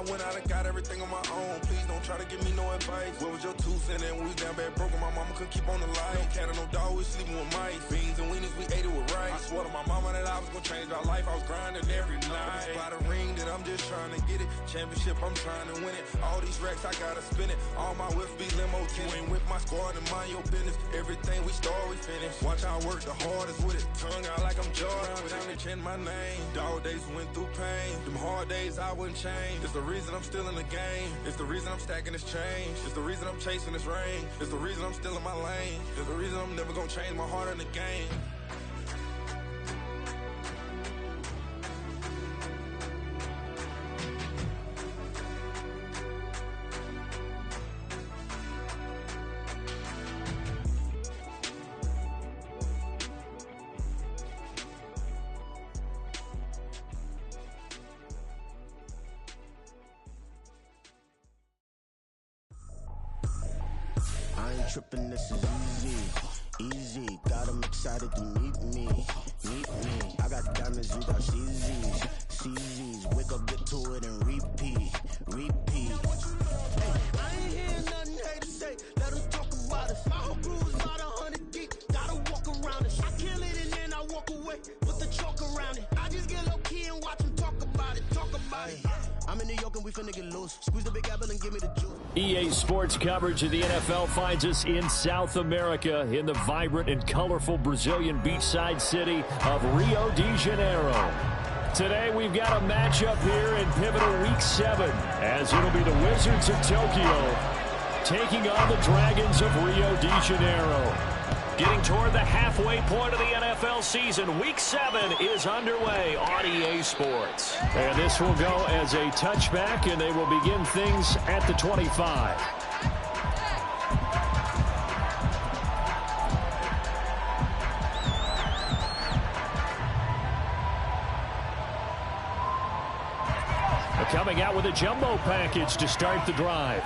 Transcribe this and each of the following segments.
when I done got everything on my own. Please don't try to give me no advice. What was your 2 cents and we was down bad broke and my mama couldn't keep on the light. No cat or no dog, we sleeping with mice. Beans and weenies, we ate it with rice. I swore to my mama that I was gonna change our life. I was grinding every night. By the ring that I'm just trying to get it. Championship, I'm trying to win it. All these racks, I gotta spin it. All my whips be limo tinted. You ain't with my squad and mind your business. Everything we start, we finish. Watch I work the hardest with it. Tongue out like I'm Jordan. Down to change my name. Dog days went through pain. Them hard days I wouldn't change. It's the reason I'm still in the game. It's the reason I'm stacking this change. It's the reason I'm chasing this rain. It's the reason I'm still in my lane. It's the reason I'm never gonna change my heart in the game. I ain't tripping, this is easy. Got them excited to meet me. I got diamonds, you got CZs. Wake up, get to it, and repeat. Hey, I ain't hearing nothing hate to say. Let them talk about us. My whole crew is about 100 deep. Gotta walk around it. I kill it and then I walk away with the chalk around it. I just get low key and watch them talk about it. I'm in New York and we finna get loose. Squeeze the big apple and give me the juice. EA Sports coverage of the NFL finds us in South America in the vibrant and colorful Brazilian beachside city of Rio de Janeiro. Today we've got a matchup here in pivotal Week 7 as it'll be the Wizards of Tokyo taking on the Dragons of Rio de Janeiro. Getting toward the halfway point of the NFL season, Week 7 is underway on EA Sports. And this will go as a touchback, and they will begin things at the 25. Coming out with a jumbo package to start the drive.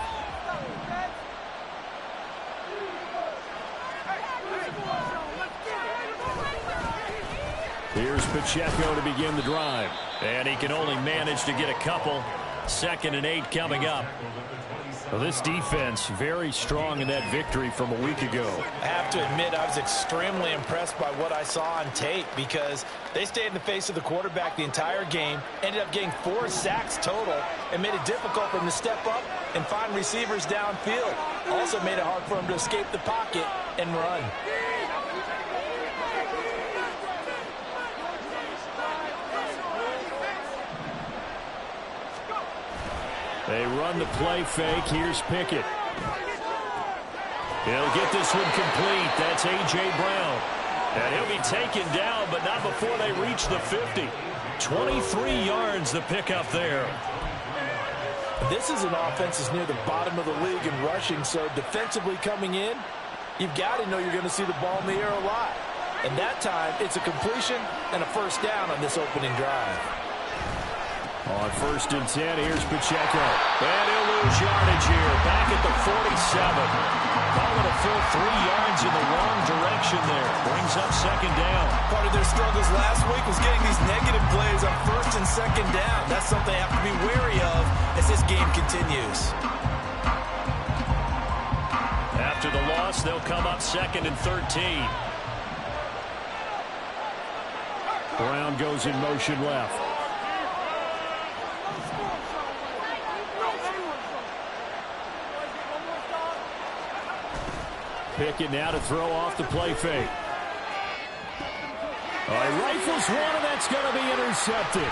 Here's Pacheco to begin the drive. And he can only manage to get a couple. 2nd and 8 coming up. Well, this defense very strong in that victory from a week ago. I have to admit I was extremely impressed by what I saw on tape because they stayed in the face of the quarterback the entire game, ended up getting 4 sacks total, and made it difficult for them to step up and find receivers downfield. Also made it hard for them to escape the pocket and run. They run the play fake. Here's Pickett. He'll get this one complete. That's A.J. Brown. And he'll be taken down, but not before they reach the 50. 23 yards the pickup there. This is an offense that's near the bottom of the league in rushing, so defensively coming in, you've got to know you're going to see the ball in the air a lot. And that time, it's a completion and a first down on this opening drive. On 1st and 10, here's Pacheco. And he'll lose yardage here. Back at the 47. Call it a full 3 yards in the wrong direction there. Brings up 2nd down. Part of their struggles last week was getting these negative plays on 1st and 2nd down. That's something they have to be wary of as this game continues. After the loss, they'll come up 2nd and 13. Brown goes in motion left. Pickett now to throw off the play fake. Rifles one, and that's going to be intercepted.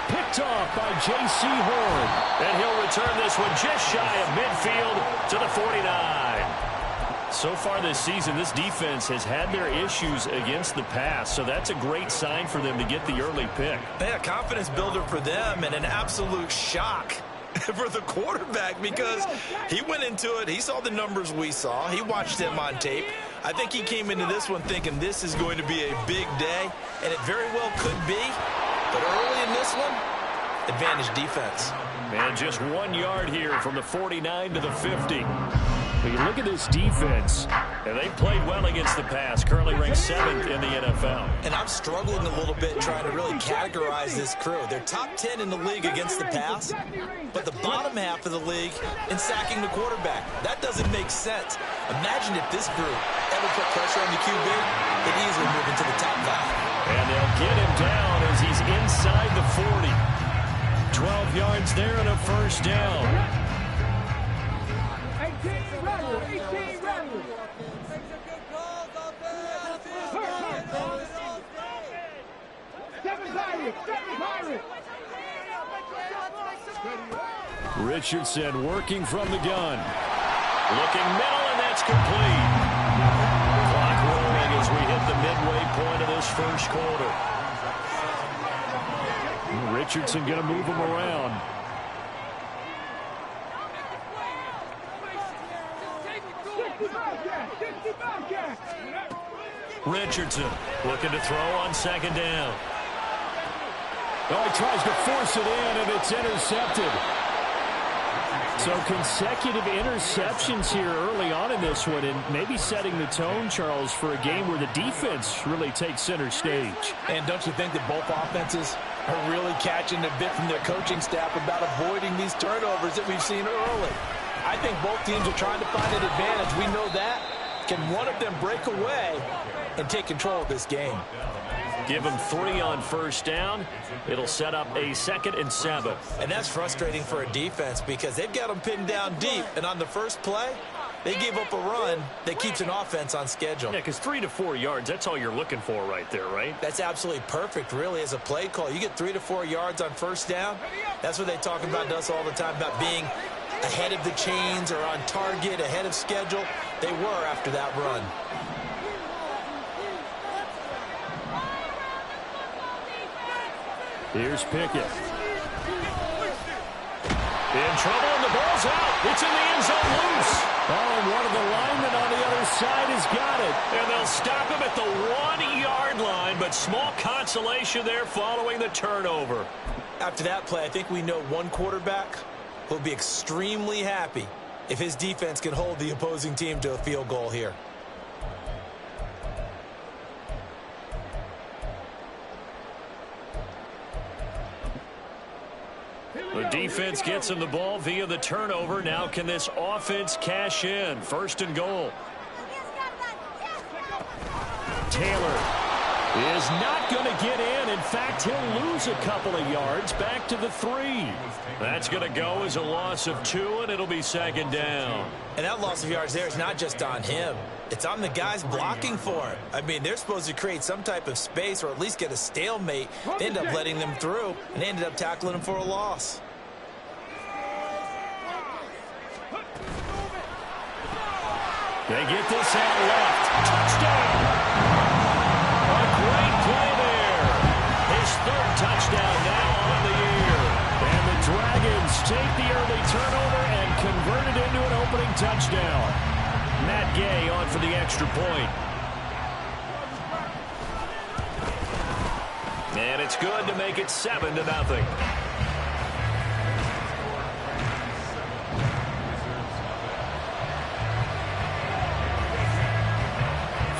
Picked off by J.C. Horn. And he'll return this one just shy of midfield to the 49. So far this season, this defense has had their issues against the pass, so that's a great sign for them to get the early pick. Yeah, confidence builder for them and an absolute shock for the quarterback because he went into it. He saw the numbers we saw. He watched them on tape. I think he came into this one thinking this is going to be a big day, and it very well could be. But early in this one, advantage defense. And just 1 yard here from the 49 to the 50. When you look at this defense, And they played well against the pass, currently ranked 7th in the NFL. And I'm struggling a little bit trying to really categorize this crew. They're top 10 in the league against the pass, but the bottom half of the league in sacking the quarterback. That doesn't make sense. Imagine if this group ever put pressure on the QB, they'd easily move into the top 5. And they'll get him down as he's inside the 40. 12 yards there and a first down. 18 runners, 18 runners. Richardson working from the gun. Looking middle, and that's complete. Clock rolling as we hit the midway point of this first quarter. Richardson going to move him around. Richardson looking to throw on second down. Oh, he tries to force it in, and it's intercepted. So consecutive interceptions here early on in this one, and maybe setting the tone, Charles, for a game where the defense really takes center stage. And don't you think that both offenses are really catching a bit from their coaching staff about avoiding these turnovers that we've seen early? I think both teams are trying to find an advantage. We know that. Can one of them break away and take control of this game? Give them 3 on first down. It'll set up a 2nd and 7. And that's frustrating for a defense because they've got them pinned down deep. And on the first play, they gave up a run that keeps an offense on schedule. Yeah, because 3 to 4 yards, that's all you're looking for right there, right? That's absolutely perfect, really, as a play call. You get 3 to 4 yards on first down. That's what they talk about to us all the time, about being ahead of the chains or on target, ahead of schedule. They were after that run. Here's Pickett. In trouble, and the ball's out. It's in the end zone loose. Oh, and one of the linemen on the other side has got it. And they'll stop him at the 1-yard line, but small consolation there following the turnover. After that play, I think we know one quarterback will be extremely happy if his defense can hold the opposing team to a field goal here. The defense gets him the ball via the turnover. Now can this offense cash in? 1st and goal. Taylor is not going to get in. In fact, he'll lose a couple of yards back to the 3. That's going to go as a loss of 2, and it'll be 2nd down. And that loss of yards there is not just on him. It's on the guys blocking for him. I mean, they're supposed to create some type of space or at least get a stalemate. They end up letting them through, and they ended up tackling him for a loss. They get this out left. Touchdown! A great play there. His 3rd touchdown now on the year. And the Dragons take the early turnover and convert it into an opening touchdown. Matt Gay on for the extra point. And it's good to make it 7-0.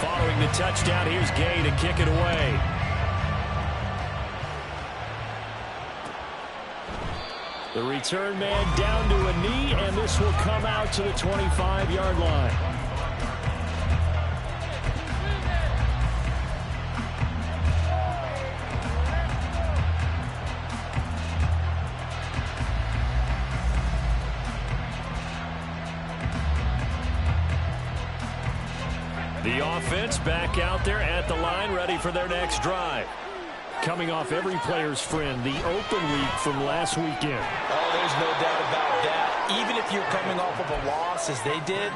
Following the touchdown, here's Gay to kick it away. The return man down to a knee, and this will come out to the 25-yard line. The offense back out there at the line, ready for their next drive. Coming off every player's friend, the open week from last weekend. Oh, there's no doubt about that. Even if you're coming off of a loss, as they did,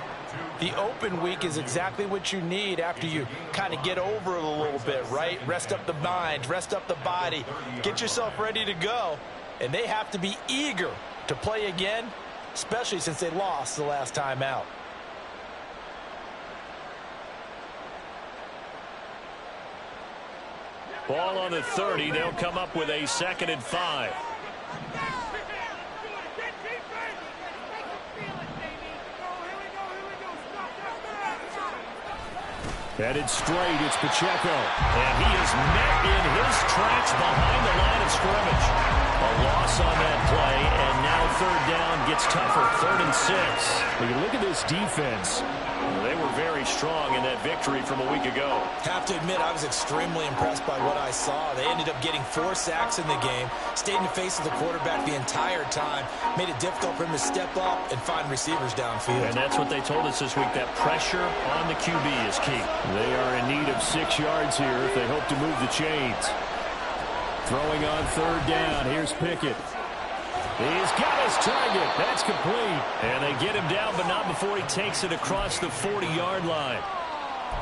the open week is exactly what you need after you kind of get over it a little bit, right? Rest up the mind, rest up the body, get yourself ready to go. And they have to be eager to play again, especially since they lost the last time out. Ball on the 30. They'll come up with a 2nd and 5. Headed straight, it's Pacheco. And he is met in his tracks behind the line of scrimmage. A loss on that play, and now third down gets tougher, 3rd and 6. When you look at this defense, they were very strong in that victory from a week ago. Have to admit, I was extremely impressed by what I saw. They ended up getting 4 sacks in the game, stayed in the face of the quarterback the entire time, made it difficult for him to step up and find receivers downfield. And that's what they told us this week, that pressure on the QB is key. They are in need of 6 yards here if they hope to move the chains. Throwing on third down, here's Pickett. He's got his target. That's complete. And they get him down, but not before he takes it across the 40-yard line.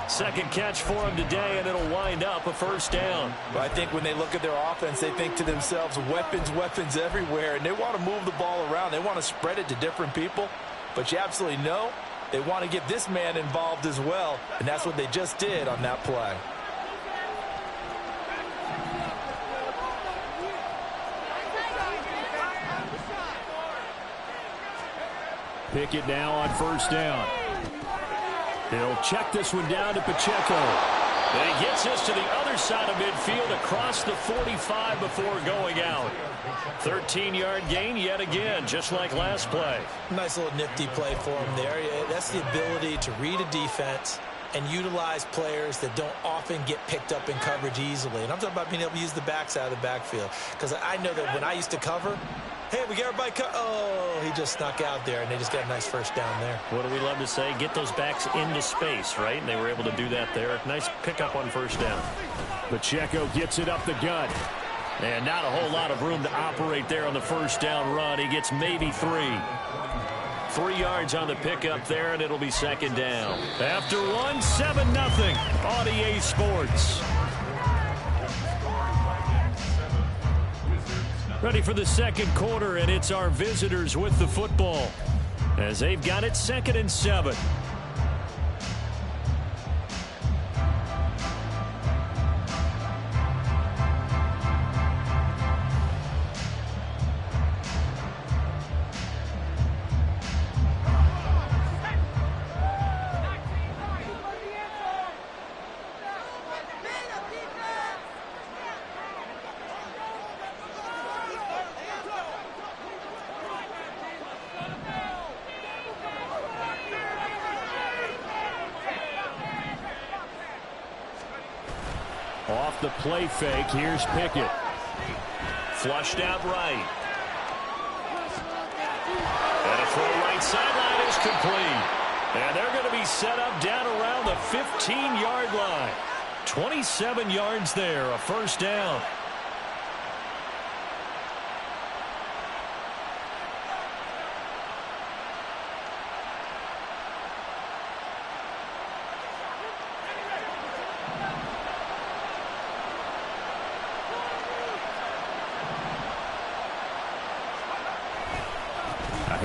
Second catch for him today, and it'll wind up a first down. But I think when they look at their offense, they think to themselves, weapons, weapons everywhere, and they want to move the ball around. They want to spread it to different people. But you absolutely know they want to get this man involved as well, and that's what they just did on that play. Pickett now on first down. He'll check this one down to Pacheco. And he gets this to the other side of midfield across the 45 before going out. 13-yard gain yet again, just like last play. Nice little nifty play for him there. That's the ability to read a defense and utilize players that don't often get picked up in coverage easily. And I'm talking about being able to use the backside of the backfield. Because I know that when I used to cover, hey, we get everybody oh, he just snuck out there, and they just got a nice first down there. What do we love to say? Get those backs into space, right? And they were able to do that there. Nice pickup on first down. Pacheco gets it up the gut. And not a whole lot of room to operate there on the first down run. He gets maybe 3. 3 yards on the pickup there, and it'll be second down. After 1, 7-0 on EA Sports. Ready for the second quarter, and it's our visitors with the football as they've got it 2nd and 7. Off the play fake, here's Pickett. Flushed out right. And a throw right sideline is complete. And they're going to be set up down around the 15-yard line. 27 yards there, a first down.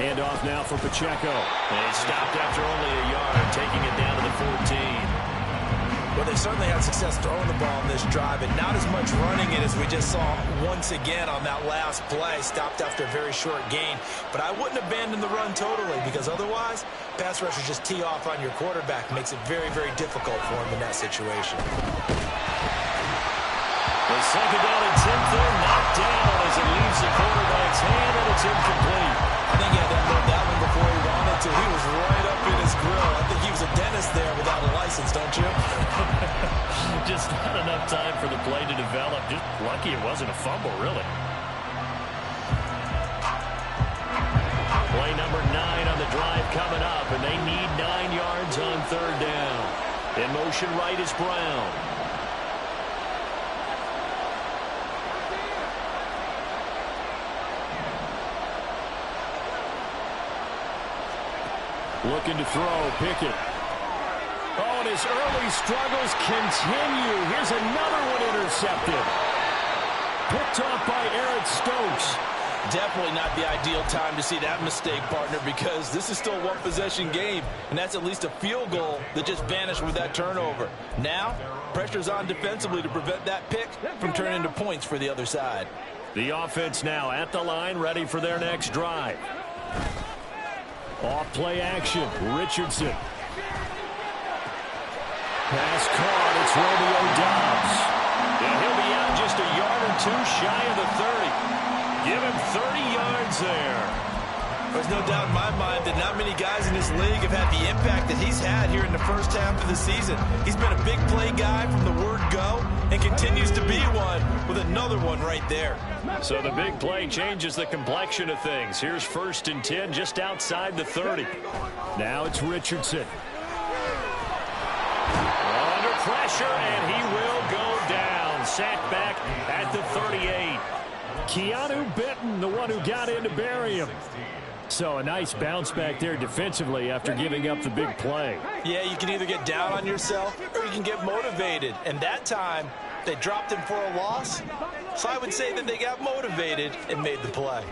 Handoff now for Pacheco. And he stopped after only a yard, taking it down to the 14. Well, they certainly had success throwing the ball on this drive, and not as much running it as we just saw once again on that last play. Stopped after a very short gain. But I wouldn't abandon the run totally, because otherwise, pass rushers just tee off on your quarterback. Makes it very, very difficult for him in that situation. The second down and 10 there, knocked down as it leaves the quarterback's hand, and it's incomplete. I think he had to unload that one before he wanted to. He was right up in his grill. I think he was a dentist there without a license, don't you? Just not enough time for the play to develop. Just lucky it wasn't a fumble, really. Play number 9 on the drive coming up, and they need 9 yards on third down. In motion right is Brown. Looking to throw, Pickett. Oh, and his early struggles continue. Here's another one intercepted. Picked off by Eric Stokes. Definitely not the ideal time to see that mistake, partner, because this is still a one-possession game, and that's at least a field goal that just vanished with that turnover. Now, pressure's on defensively to prevent that pick from turning into points for the other side. The offense now at the line, ready for their next drive. Off play action, Richardson. Pass caught. It's Romeo Doubs. And he'll be out just a yard or two shy of the 30. Give him 30 yards there. There's no doubt in my mind that not many guys in this league have had the impact that he's had here in the first half of the season. He's been a big play guy from the word go and continues to be one with another one right there. So the big play changes the complexion of things. Here's 1st and 10 just outside the 30. Now it's Richardson. Under pressure, and he will go down. Sacked back at the 38. Keanu Benton, the one who got in to bury him. So a nice bounce back there defensively after giving up the big play. Yeah, you can either get down on yourself or you can get motivated. And that time, they dropped him for a loss. So I would say that they got motivated and made the play.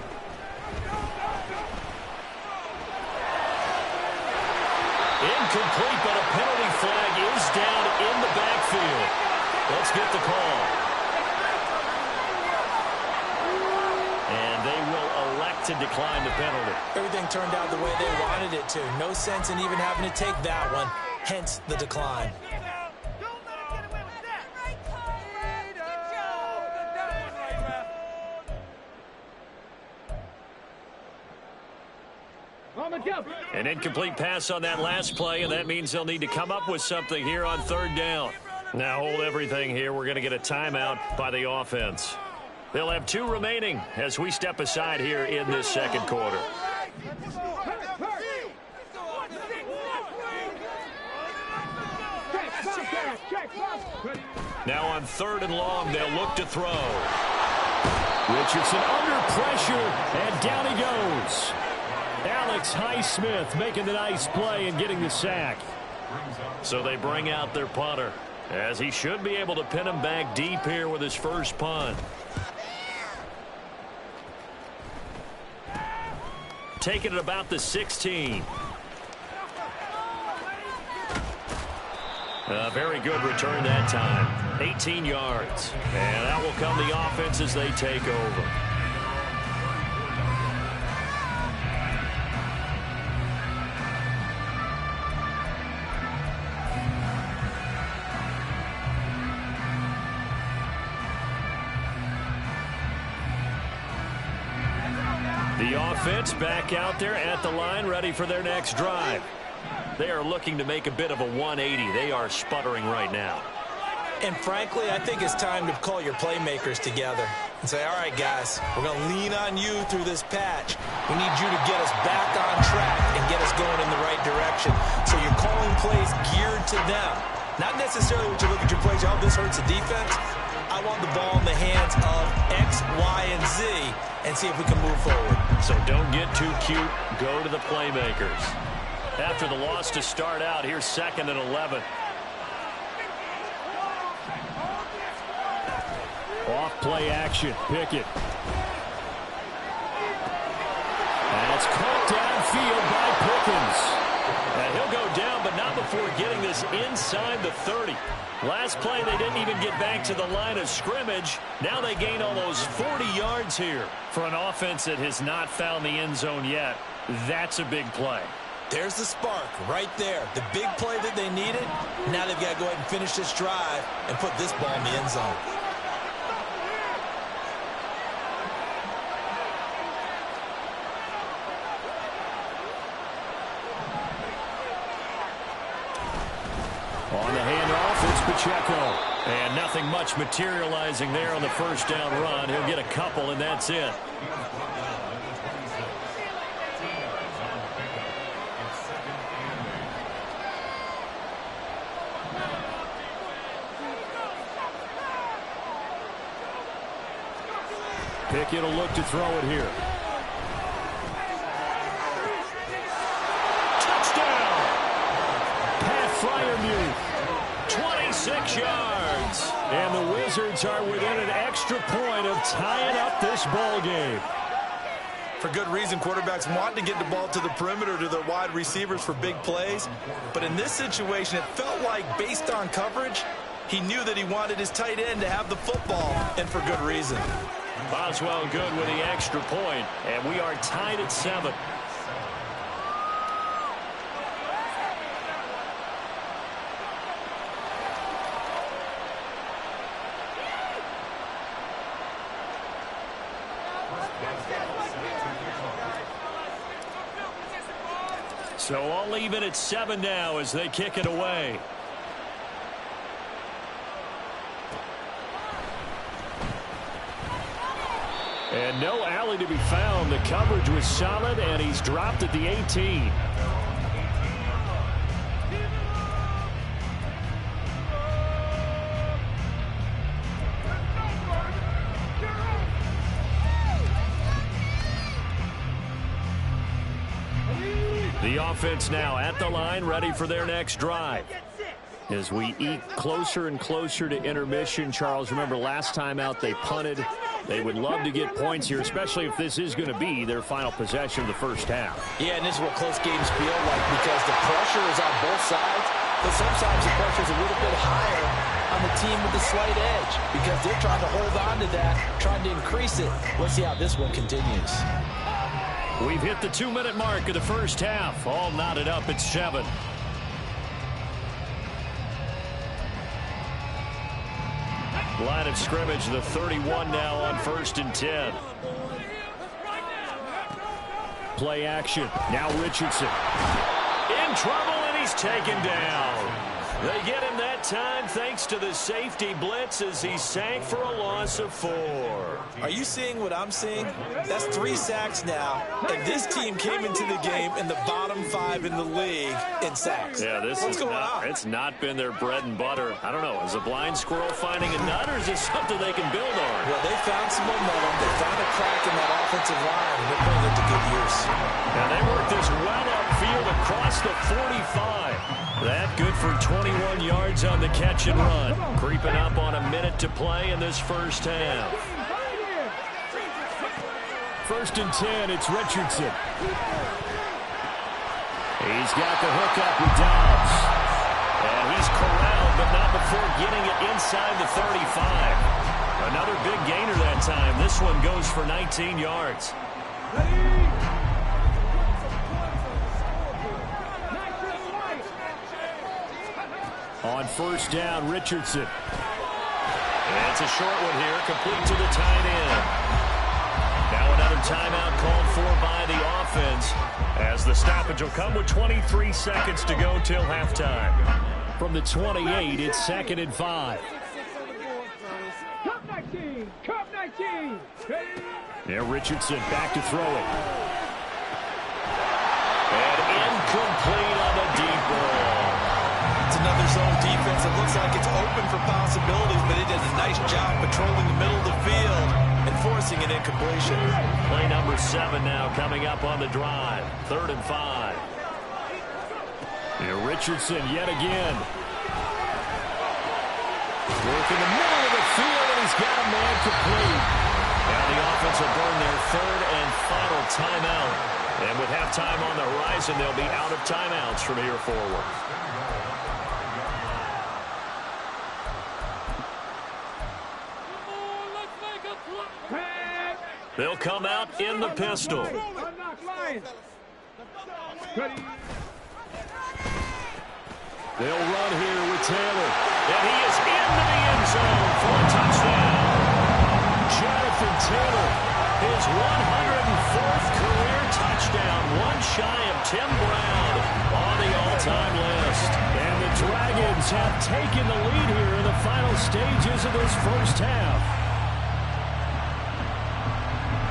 Incomplete, but a penalty flag is down in the backfield. Let's get the call. And they will elect to decline the penalty. Everything turned out the way they wanted it to. No sense in even having to take that one, hence the decline. An incomplete pass on that last play, and that means they'll need to come up with something here on 3rd down. Now hold everything here. We're going to get a timeout by the offense. They'll have 2 remaining as we step aside here in this 2nd quarter. Now on 3rd and long, they'll look to throw. Richardson under pressure, and down he goes. Alex Highsmith making the nice play and getting the sack. So they bring out their punter, as he should be able to pin him back deep here with his first punt. Taking it about the 16. A very good return that time. 18 yards. And that will come the offense as they take over. The offense back out there at the line, ready for their next drive. They are looking to make a bit of a 180. They are sputtering right now. And frankly, I think it's time to call your playmakers together and say, all right, guys, we're going to lean on you through this patch. We need you to get us back on track and get us going in the right direction. So you're calling plays geared to them. Not necessarily when you look at your plays, oh, this hurts the defense. I want the ball in the hands of X, Y, and Z and see if we can move forward. So don't get too cute. Go to the playmakers. After the loss to start out, here's 2nd and 11. Off play action. Pickett. That's caught downfield by Pickens. And he'll go down, but not before getting this inside the 30. Last play, they didn't even get back to the line of scrimmage. Now they gain almost 40 yards here. For an offense that has not found the end zone yet, that's a big play. There's the spark right there. The big play that they needed. Now they've got to go ahead and finish this drive and put this ball in the end zone. On the handoff, it's Pacheco. And nothing much materializing there on the first down run. He'll get a couple, and that's it. Pickett will look to throw it here. Touchdown! Pat Freiermuth, 26 yards. And the Wizards are within an extra point of tying up this ball game. For good reason, quarterbacks want to get the ball to the perimeter to their wide receivers for big plays. But in this situation, it felt like, based on coverage, he knew that he wanted his tight end to have the football, and for good reason. Boswell good with the extra point, and we are tied at 7. So I'll leave it at 7 now as they kick it away. And no alley to be found. The coverage was solid, and he's dropped at the 18. The offense now at the line, ready for their next drive. As we eke closer and closer to intermission, Charles, remember last time out they punted. They would love to get points here, especially if this is going to be their final possession of the first half. Yeah, and this is what close games feel like because the pressure is on both sides, but sometimes the pressure is a little bit higher on the team with the slight edge because they're trying to hold on to that, trying to increase it. Let's see how this one continues. We've hit the 2-minute mark of the first half, all knotted up at 7. Line of scrimmage, the 31 now on 1st and 10. Play action. Now Richardson. In trouble, and he's taken down. They get him that time thanks to the safety blitz as he sank for a loss of 4. Are you seeing what I'm seeing? That's 3 sacks now, and this team came into the game in the bottom 5 in the league in sacks. Yeah, What's going on? It's not been their bread and butter. I don't know. Is a blind squirrel finding a nut, or is this something they can build on? Well, they found some momentum. They found a crack in that offensive line, and they're putting it to good use. And they work this well upfield across the 45. That good for 21 yards on the catch and run. Creeping up on a minute to play in this first half. 1st and 10, it's Richardson. He's got the hook up with Dobbs. And he's corralled, but not before getting it inside the 35. Another big gainer that time. This one goes for 19 yards. On 1st down, Richardson. And it's a short one here, complete to the tight end. Now another timeout called for by the offense, as the stoppage will come with 23 seconds to go till halftime. From the 28, it's 2nd and 5. Cup 19! Cup 19! There, Richardson back to throw it. And incomplete on the deep ball. It's another zone defense. It looks like it's open for possibilities, but it did a nice job patrolling the middle of the field and forcing an incompletion. Play number 7 now coming up on the drive. 3rd and 5. Here, Richardson yet again. Work in the middle of the field, and he's got a man complete. Now the offense will burn their 3rd and final timeout. And with halftime on the horizon, they'll be out of timeouts from here forward. They'll come out in the pistol. They'll run here with Taylor. And he is into the end zone for a touchdown. Jonathan Taylor, his 104th career touchdown, one shy of Tim Brown on the all-time list. And the Dragons have taken the lead here in the final stages of this first half.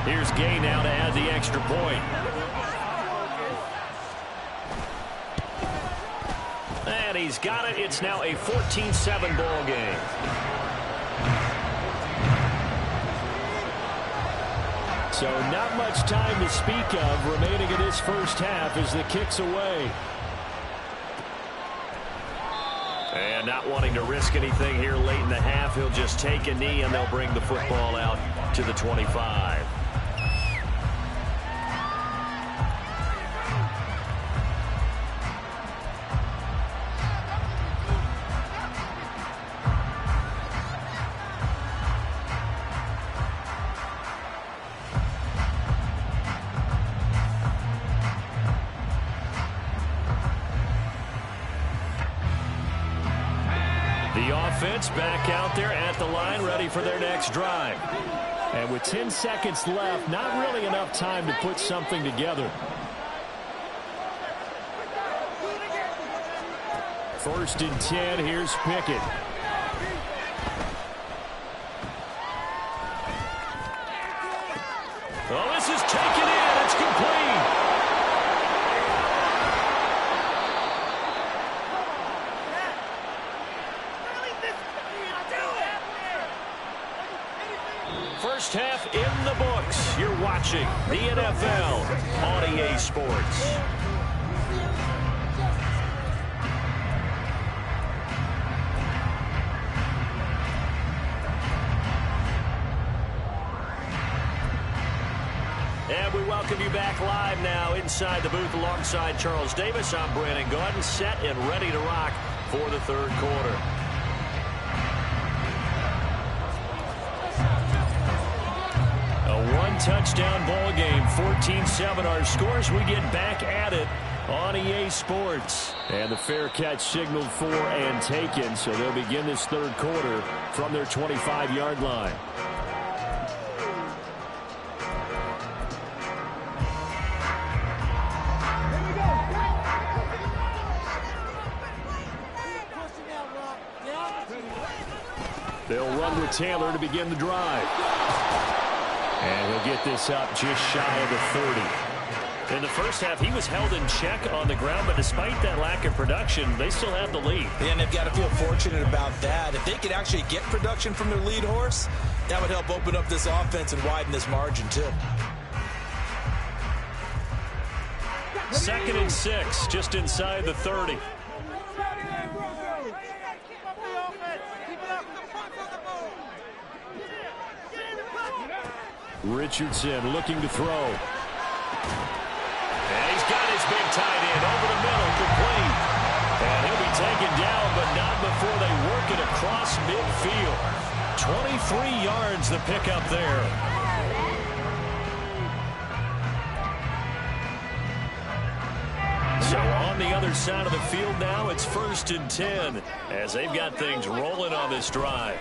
Here's Gay now to add the extra point. And he's got it. It's now a 14-7 ball game. So not much time to speak of remaining in this first half as the kick's away. And not wanting to risk anything here late in the half, he'll just take a knee and they'll bring the football out to the 25. Back out there at the line, ready for their next drive. And with 10 seconds left, not really enough time to put something together. First and 10, here's Pickett. Oh, this is taken in. It's complete. First half in the books. You're watching the NFL on EA Sports. And we welcome you back live now inside the booth alongside Charles Davis. I'm Brandon Gaudin, set and ready to rock for the third quarter. A one-touchdown ball game, 14-7 our scores. We get back at it on EA Sports. And the fair catch signaled for and taken, so they'll begin this third quarter from their 25-yard line. They'll run with Taylor to begin the drive. And he'll get this up just shy of the 30. In the first half, he was held in check on the ground, but despite that lack of production, they still have the lead. And they've got to feel fortunate about that. If they could actually get production from their lead horse, that would help open up this offense and widen this margin, too. 2nd and 6, just inside the 30. Richardson looking to throw. And he's got his big tight end over the middle, complete. And he'll be taken down, but not before they work it across midfield. 23 yards the pickup there. So on the other side of the field now, it's 1st and 10 as they've got things rolling on this drive.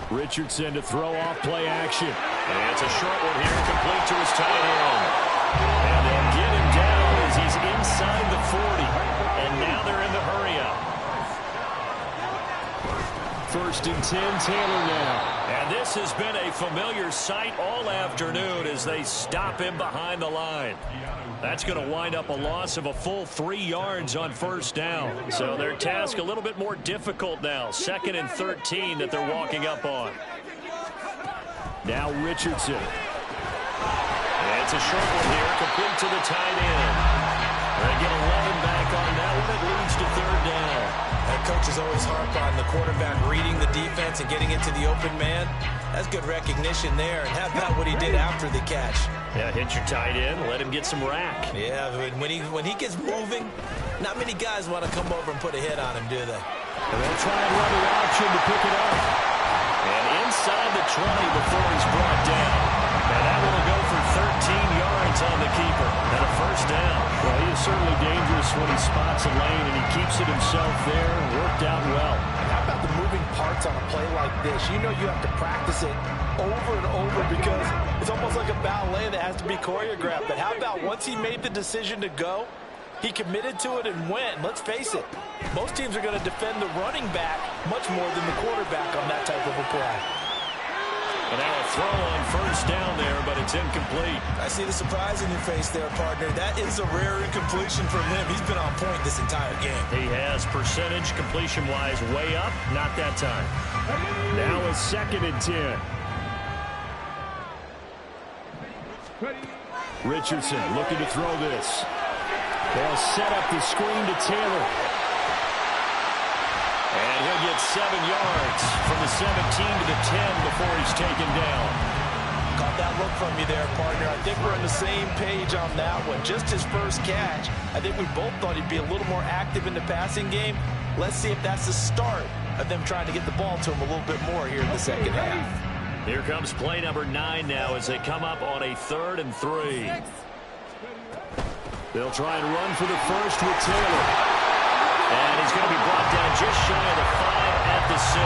Richardson to throw off play action. And it's a short one here, complete to his tight end. And they'll get him down as he's inside the 40. And now they're in the hurry up. 1st and 10, Taylor now. And this has been a familiar sight all afternoon as they stop him behind the line. That's going to wind up a loss of a full 3 yards on 1st down. So their task a little bit more difficult now. 2nd and 13 that they're walking up on. Now Richardson. And it's a short one here, complete to the tight end. They get 11 back on that one. It leads to 3rd down. That coach is always harp on the quarterback reading the defense and getting into the open man. That's good recognition there. And how about what he did after the catch? Yeah, hit your tight end, let him get some rack. Yeah, when he gets moving, not many guys want to come over and put a hit on him, do they? And they'll try and run the option to pick it up. And inside the 20 before he's brought down. And that will go for 13 yards on the keeper. And a 1st down. Well, he is certainly dangerous when he spots a lane, and he keeps it himself there. Worked out well. How about the moving parts on a play like this? You know you have to practice it over and over because it's almost like a ballet that has to be choreographed. But how about once he made the decision to go, he committed to it and went. Let's face it, most teams are going to defend the running back much more than the quarterback on that type of a play. And now a throw on 1st down there, but it's incomplete. I see the surprise in your face there, partner. That is a rare incompletion from him. He's been on point this entire game. He has percentage completion-wise way up, not that time. Now a 2nd and 10. Richardson looking to throw this. They'll set up the screen to Taylor. And he'll get 7 yards from the 17 to the 10 before he's taken down. Caught that look from you there, partner. I think we're on the same page on that one. Just his first catch. I think we both thought he'd be a little more active in the passing game. Let's see if that's the start of them trying to get the ball to him a little bit more here in the 2nd half. Here comes play number 9 now as they come up on a 3rd and 3. They'll try and run for the first with Taylor. And he's going to be brought down just shy of the 5 at the 6.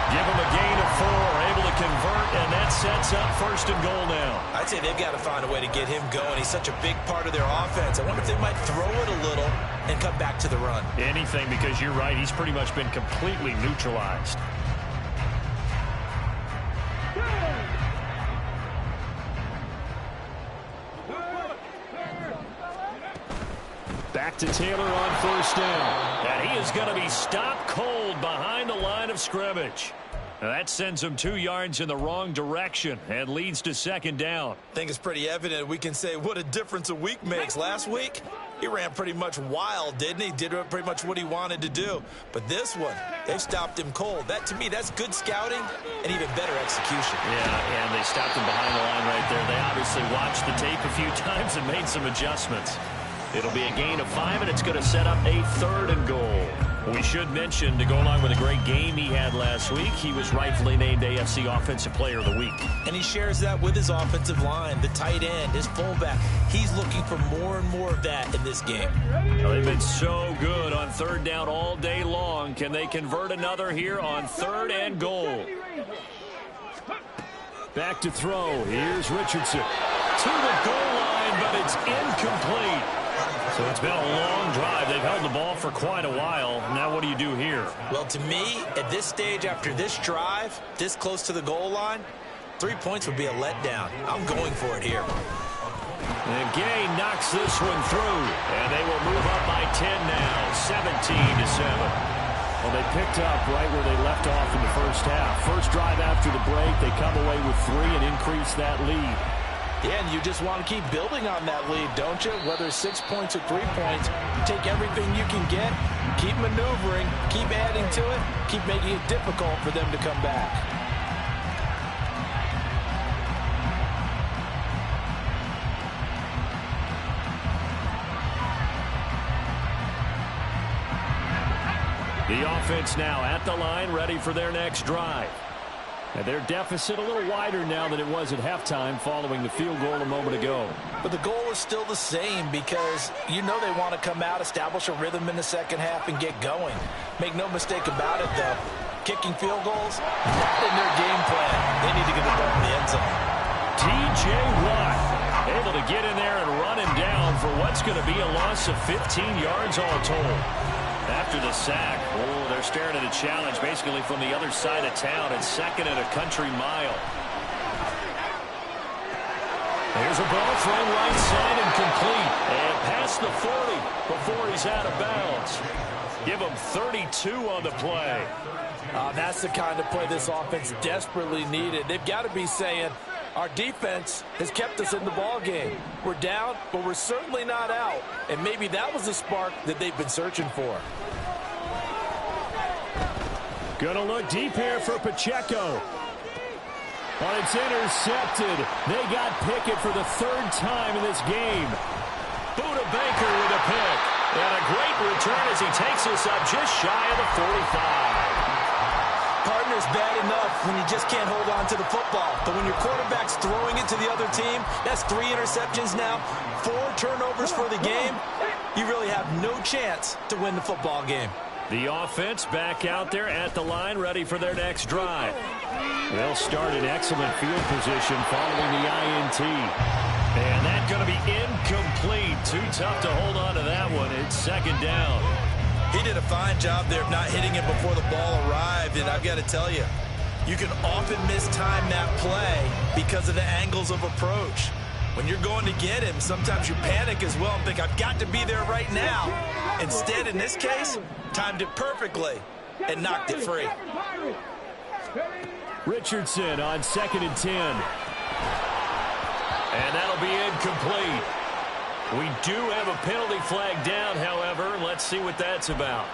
Give him a gain of 4, able to convert, and that's sets up 1st and goal now. I'd say they've got to find a way to get him going. He's such a big part of their offense. I wonder if they might throw it a little and come back to the run. Anything, because you're right. He's pretty much been completely neutralized. Back to Taylor on 1st down. And he is going to be stopped cold behind the line of scrimmage. Now that sends him 2 yards in the wrong direction and leads to 2nd down. I think it's pretty evident. We can say what a difference a week makes. Last week, he ran pretty much wild, didn't he? Did pretty much what he wanted to do. But this one, they've stopped him cold. That, to me, that's good scouting and even better execution. Yeah, and they stopped him behind the line right there. They obviously watched the tape a few times and made some adjustments. It'll be a gain of 5, and it's going to set up a 3rd and goal. We should mention, to go along with a great game he had last week, he was rightfully named AFC Offensive Player of the Week. And he shares that with his offensive line, the tight end, his fullback. He's looking for more and more of that in this game. Well, they've been so good on 3rd down all day long. Can they convert another here on 3rd and goal? Back to throw. Here's Richardson. To the goal line, but it's incomplete. So it's been a long drive. They've held the ball for quite a while. Now what do you do here? Well, to me, at this stage, after this drive, this close to the goal line, 3 points would be a letdown. I'm going for it here. And Gay knocks this one through. And they will move up by 10 now, 17-7. Well, they picked up right where they left off in the first half. First drive after the break, they come away with 3 and increase that lead. Yeah, and you just want to keep building on that lead, don't you? Whether it's 6 points or 3 points, you take everything you can get, keep maneuvering, keep adding to it, keep making it difficult for them to come back. The offense now at the line, ready for their next drive. And their deficit a little wider now than it was at halftime following the field goal a moment ago. But the goal is still the same because you know they want to come out, establish a rhythm in the second half, and get going. Make no mistake about it, though. Kicking field goals, not in their game plan. They need to get the ball in the end zone. T.J. Watt able to get in there and run him down for what's going to be a loss of 15 yards all told. After the sack, they're staring at a challenge basically from the other side of town. It's 2nd and a country mile. There's a ball thrown right side and complete. And past the 40 before he's out of bounds. Give him 32 on the play. That's the kind of play this offense desperately needed. They've got to be saying, our defense has kept us in the ball game. We're down, but we're certainly not out. And maybe that was the spark that they've been searching for. Gonna look deep here for Pacheco. But it's intercepted. They got Pickett for the 3rd time in this game. Buda Baker with a pick. And a great return as he takes us up just shy of the 45. Partner's bad enough when you just can't hold on to the football. But when your quarterback's throwing it to the other team, that's 3 interceptions now, 4 turnovers for the game. You really have no chance to win the football game. The offense back out there at the line, ready for their next drive. They'll start in excellent field position following the INT. And that's going to be incomplete. Too tough to hold on to that one. It's 2nd down. He did a fine job there of not hitting it before the ball arrived, and I've got to tell you, you can often mistime that play because of the angles of approach. When you're going to get him, sometimes you panic as well and think, I've got to be there right now. Instead, in this case, timed it perfectly and knocked it free. Richardson on 2nd and 10. And that'll be incomplete. We do have a penalty flag down, however. Let's see what that's about.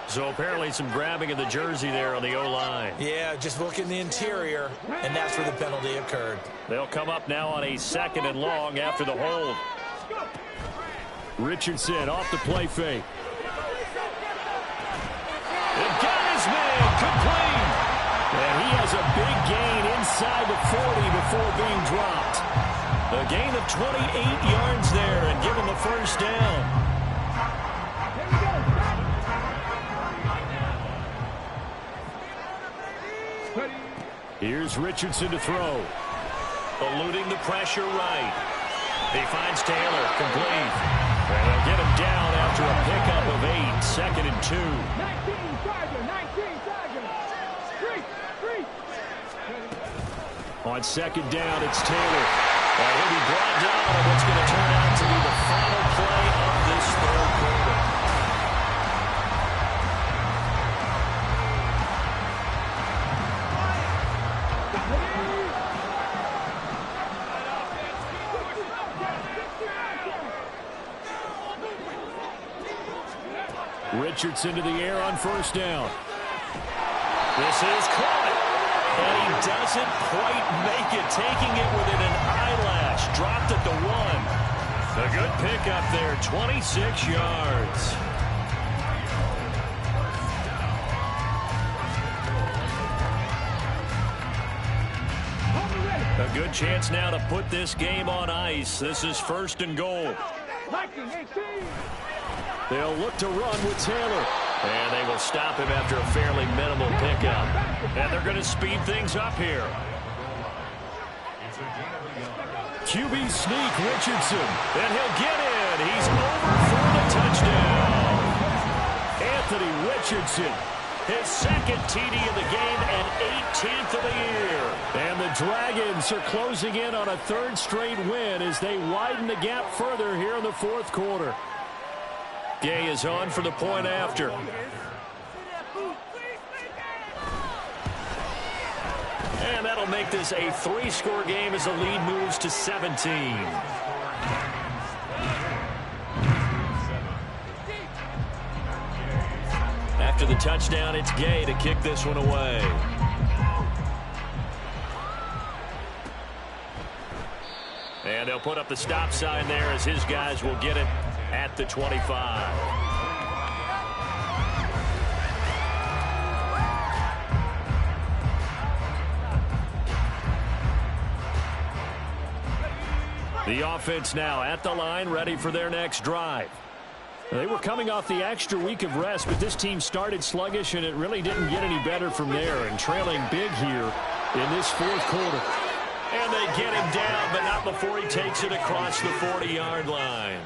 So apparently some grabbing of the jersey there on the O-line. Yeah, just look in the interior, and that's where the penalty occurred. They'll come up now on a 2nd and long after the hold. Richardson off the play fake. It got his man complete. And he has a big gain inside the 40 before being dropped. A gain of 28 yards there and give him the 1st down. Here's Richardson to throw. Eluding the pressure right. He finds Taylor, complete. And they'll get him down after a pickup of 8, 2nd and 2. 19 Tiger, 19 Tiger. Three. On 2nd down, it's Taylor. And he'll be brought down on what's going to turn out to be the final play of this 3rd quarter. Richardson to the air on 1st down. This is caught. And he doesn't quite make it, taking it within an eyelash. Dropped at the 1. A good pickup there, 26 yards. A good chance now to put this game on ice. This is 1st and goal. 19-18. They'll look to run with Taylor. And they will stop him after a fairly minimal pickup. And they're going to speed things up here. QB sneak, Richardson. And he'll get in. He's over for the touchdown. Anthony Richardson, his 2nd TD of the game and 18th of the year. And the Dragons are closing in on a 3rd straight win as they widen the gap further here in the 4th quarter. Gay is on for the point after. And that'll make this a 3-score game as the lead moves to 17. After the touchdown, it's Gay to kick this one away. And they'll put up the stop sign there as his guys will get it at the 25. The offense now at the line, ready for their next drive. They were coming off the extra week of rest, but this team started sluggish, and it really didn't get any better from there, and trailing big here in this 4th quarter. And they get him down, but not before he takes it across the 40-yard line.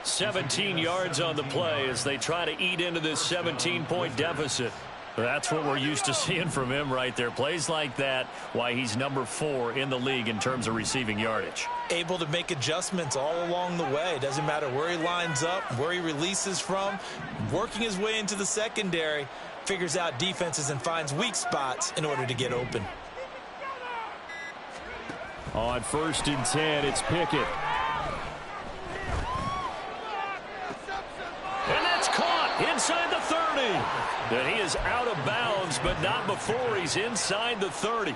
17 yards on the play as they try to eat into this 17-point deficit. That's what we're used to seeing from him right there. Plays like that, why he's number 4 in the league in terms of receiving yardage. Able to make adjustments all along the way. Doesn't matter where he lines up, where he releases from. Working his way into the secondary, figures out defenses and finds weak spots in order to get open. On 1st and 10, it's Pickett. And that's caught inside the 30. And he is out of bounds, but not before he's inside the 30.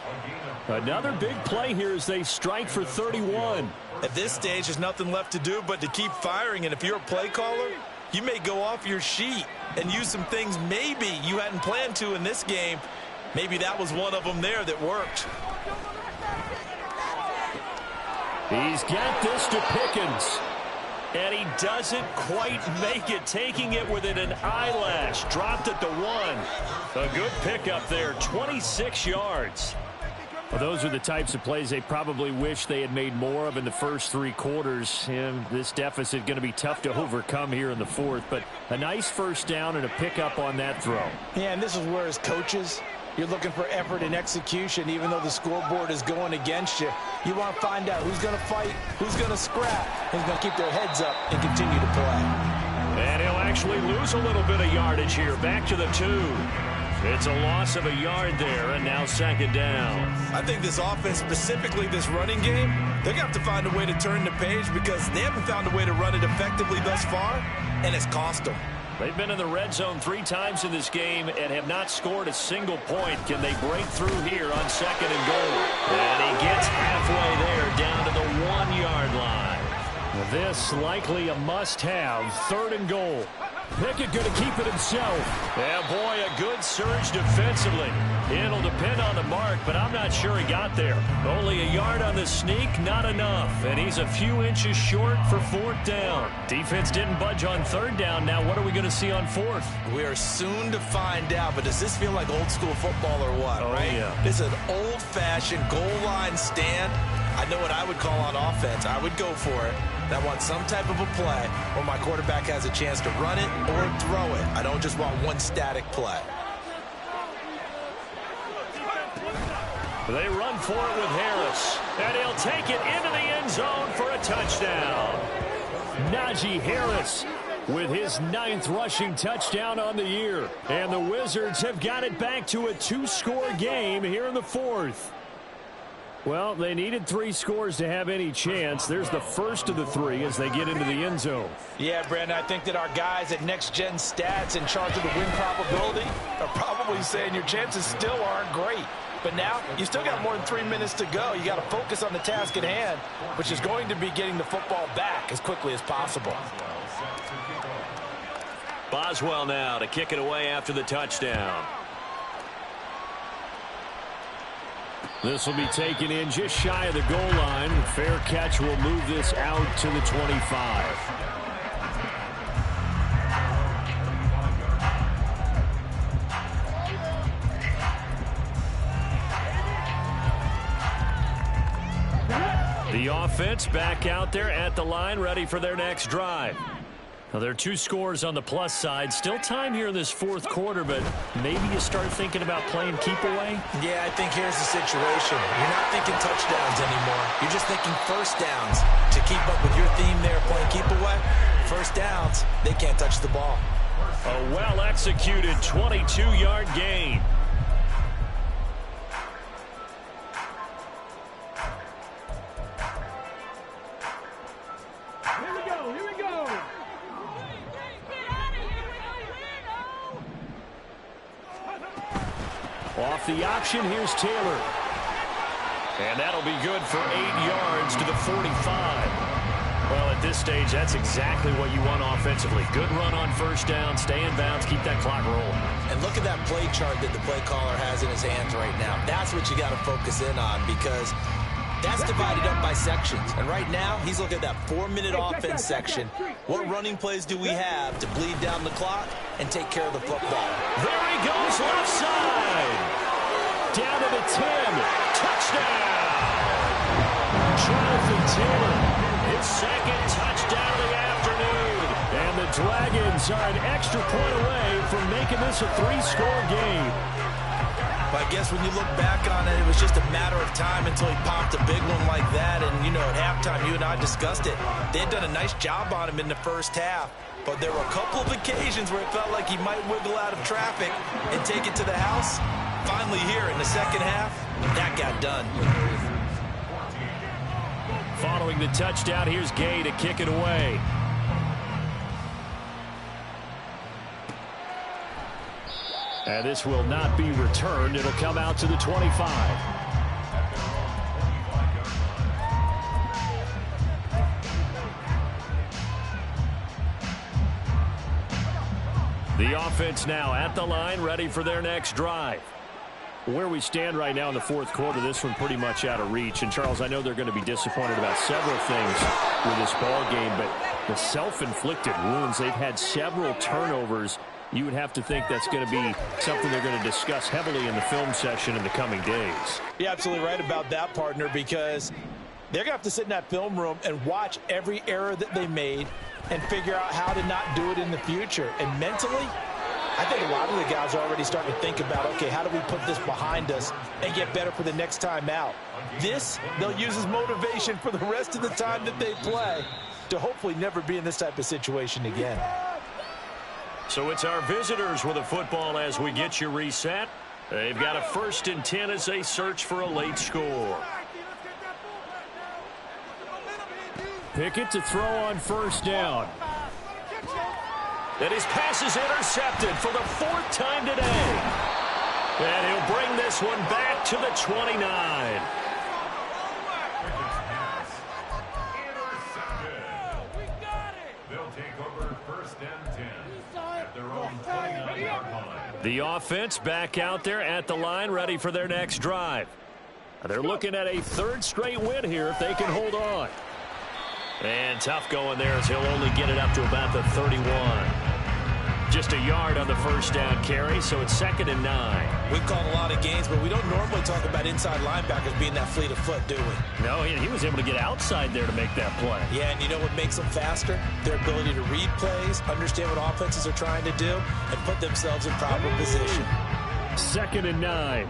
Another big play here as they strike for 31. At this stage, there's nothing left to do but to keep firing. And if you're a play caller, you may go off your sheet and use some things maybe you hadn't planned to in this game. Maybe that was one of them there that worked. He's got this to Pickens. And he doesn't quite make it, taking it within an eyelash. Dropped at the 1. A good pickup there, 26 yards. Well, those are the types of plays they probably wish they had made more of in the first 3 quarters. And this deficit going to be tough to overcome here in the 4th. But a nice 1st down and a pickup on that throw. Yeah, and this is where as coaches, you're looking for effort and execution. Even though the scoreboard is going against you, you want to find out who's going to fight, who's going to scrap, who's going to keep their heads up and continue to play. And he'll actually lose a little bit of yardage here. Back to the 2. It's a loss of a yard there, and now 2nd down. I think this offense, specifically this running game, they're going to have to find a way to turn the page because they haven't found a way to run it effectively thus far, and it's cost them. They've been in the red zone 3 times in this game and have not scored a single point. Can they break through here on 2nd and goal? And he gets halfway there, down to the 1-yard line. This likely a must-have, 3rd and goal. Pickett going to keep it himself. Yeah, boy, a good surge defensively. It'll depend on the mark, but I'm not sure he got there. Only a yard on the sneak, not enough. And he's a few inches short for 4th down. Defense didn't budge on 3rd down. Now what are we going to see on 4th? We are soon to find out, but does this feel like old school football or what, right? Yeah. This is an old-fashioned goal line stand. I know what I would call on offense. I would go for it. I want some type of a play where my quarterback has a chance to run it or throw it. I don't just want one static play. They run for it with Harris, and he'll take it into the end zone for a touchdown. Najee Harris with his 9th rushing touchdown on the year. And the Wizards have got it back to a 2-score game here in the 4th. Well, they needed 3 scores to have any chance. There's the first of the 3 as they get into the end zone. Yeah, Brandon, I think that our guys at Next Gen Stats in charge of the win probability are probably saying your chances still aren't great. But now, you still got more than 3 minutes to go. You got to focus on the task at hand, which is going to be getting the football back as quickly as possible. Boswell now to kick it away after the touchdown. This will be taken in just shy of the goal line. Fair catch will move this out to the 25. The offense back out there at the line, ready for their next drive. Now, there are 2 scores on the plus side. Still time here in this 4th quarter, but maybe you start thinking about playing keep away? Yeah, I think here's the situation. You're not thinking touchdowns anymore. You're just thinking first downs. To keep up with your theme there, playing keep away, first downs, they can't touch the ball. A well-executed 22-yard gain. Off the option, here's Taylor. And that'll be good for 8 yards to the 45. Well, at this stage, that's exactly what you want offensively. Good run on first down, stay in bounds, keep that clock rolling. And look at that play chart that the play caller has in his hands right now. That's what you got to focus in on, because that's divided up by sections. And right now, he's looking at that 4-minute offense section. What running plays do we have to bleed down the clock and take care of the football? There he goes, left side. Down to the 10. Touchdown. Jonathan Taylor, his 2nd touchdown of the afternoon. And the Dragons are an extra point away from making this a 3-score game. But I guess when you look back on it, it was just a matter of time until he popped a big one like that. And, you know, at halftime, you and I discussed it. They had done a nice job on him in the first half. But there were a couple of occasions where it felt like he might wiggle out of traffic and take it to the house. Finally here in the second half, that got done. Following the touchdown, here's Gay to kick it away. And this will not be returned. It'll come out to the 25. The offense now at the line, ready for their next drive. Where we stand right now in the 4th quarter, this one pretty much out of reach. And, Charles, I know they're going to be disappointed about several things with this ball game, but the self-inflicted wounds, they've had several turnovers. You would have to think that's going to be something they're going to discuss heavily in the film session in the coming days. You're absolutely right about that, partner, because they're going to have to sit in that film room and watch every error that they made and figure out how to not do it in the future. And mentally, I think a lot of the guys are already starting to think about, okay, how do we put this behind us and get better for the next time out? This, they'll use as motivation for the rest of the time that they play to hopefully never be in this type of situation again. So it's our visitors with a football as we get you reset. They've got a 1st and 10 as they search for a late score. Pickett to throw on first down. And his pass is intercepted for the 4th time today. And he'll bring this one back to the 29. They'll take over 1st and 10. The offense back out there at the line, ready for their next drive. They're looking at a third straight win here if they can hold on. And tough going there as he'll only get it up to about the 31. Just a yard on the first down carry, so it's 2nd and 9. We've called a lot of games, but we don't normally talk about inside linebackers being that fleet of foot, do we? No, he was able to get outside there to make that play. Yeah, and you know what makes them faster? Their ability to read plays, understand what offenses are trying to do, and put themselves in proper position. 2nd and 9.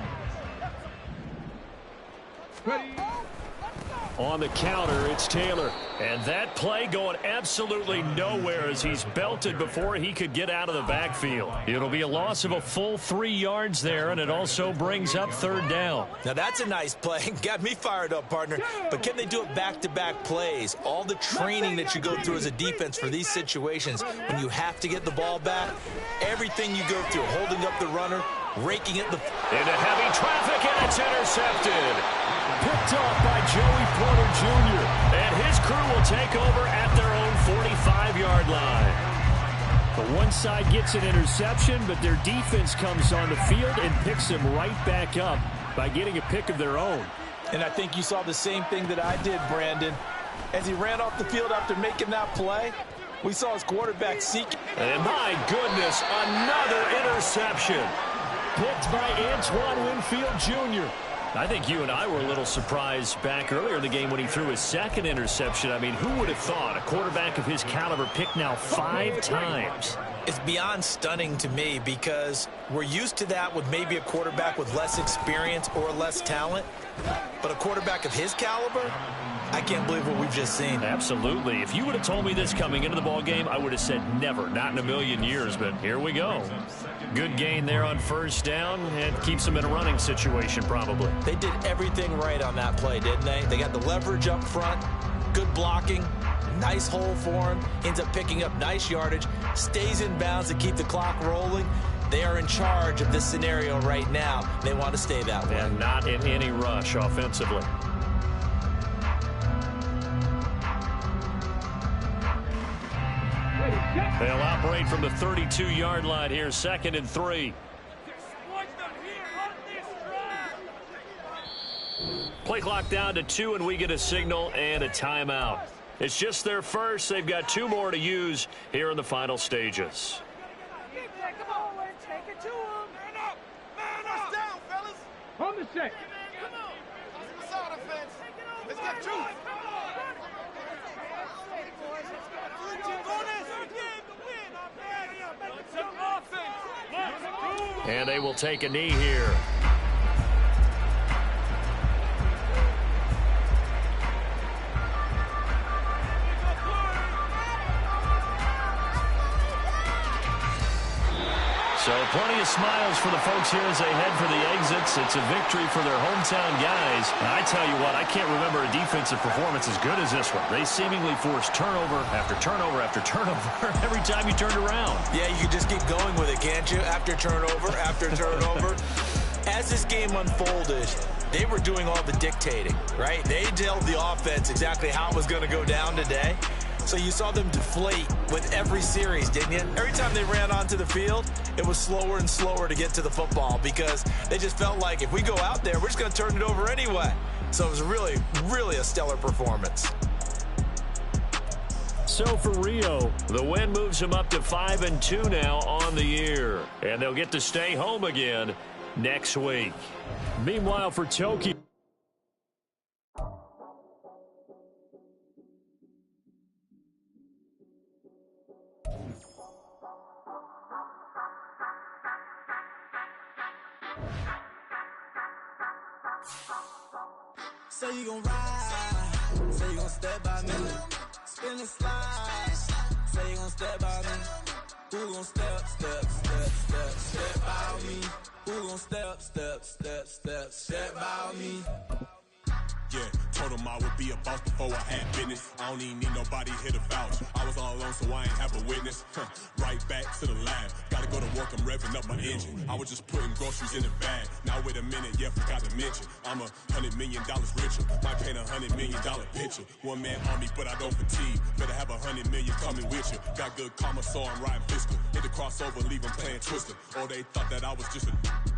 On the counter, it's Taylor. And that play going absolutely nowhere as he's belted before he could get out of the backfield. It'll be a loss of a full 3 yards there, and it also brings up 3rd down. Now that's a nice play. Got me fired up, partner. But can they do it back-to-back plays? All the training that you go through as a defense for these situations, when you have to get the ball back, everything you go through, holding up the runner, raking it into heavy traffic, and it's intercepted. Picked off by Joey Porter Jr. And his crew will take over at their own 45-yard line. The one side gets an interception, but their defense comes on the field and picks them right back up by getting a pick of their own. And I think you saw the same thing that I did, Brandon. As he ran off the field after making that play, we saw his quarterback seek. And my goodness, another interception. Picked by Antoine Winfield Jr. I think you and I were a little surprised back earlier in the game when he threw his 2nd interception. I mean, who would have thought a quarterback of his caliber picked now 5 times? It's beyond stunning to me because we're used to that with maybe a quarterback with less experience or less talent. But a quarterback of his caliber, I can't believe what we've just seen. Absolutely. If you would have told me this coming into the ball game, I would have said never, not in a million years, but here we go. Good gain there on 1st down and keeps them in a running situation probably. They did everything right on that play, didn't they? They got the leverage up front, good blocking, nice hole for him, ends up picking up nice yardage, stays in bounds to keep the clock rolling. They are in charge of this scenario right now. They want to stay that way. And not in any rush offensively. They'll operate from the 32-yard line here, 2nd and 3. Play clock down to 2, and we get a signal and a timeout. It's just their first. They've got 2 more to use here in the final stages. Take it to him. Man up. Man up. Down, fellas. On the set. Come on. Let's get out of fence. Let's get juice. And they will take a knee here. So plenty of smiles for the folks here as they head for the exits. It's a victory for their hometown guys. And I tell you what, I can't remember a defensive performance as good as this one. They seemingly forced turnover after turnover after turnover every time you turned around. Yeah, you can just keep going with it, can't you? After turnover, after turnover. As this game unfolded, they were doing all the dictating, right? They told the offense exactly how it was going to go down today. So you saw them deflate with every series, didn't you? Every time they ran onto the field, it was slower and slower to get to the football because they just felt like if we go out there, we're just going to turn it over anyway. So it was really, really a stellar performance. So for Rio, the win moves them up to 5-2 now on the year. And they'll get to stay home again next week. Meanwhile, for Tokyo. Say you gon' ride, say you gon' step by me, spin and slide, say you gon' step by me, who gon' step by me, who gon' step by me, yeah. Told him I would be a boss before I had business. I don't even need nobody here to vouch. I was all alone, so I ain't have a witness. Right back to the lab. Gotta go to work, I'm revving up my engine. I was just putting groceries in the bag. Now wait a minute, yeah, forgot to mention. I'm $100 million richer. Might paint $100 million picture. One man army, but I don't fatigue. Better have $100 million coming with you. Got good karma, so I'm riding fiscal. Hit the crossover, leave them playing Twister. Or they thought that I was just a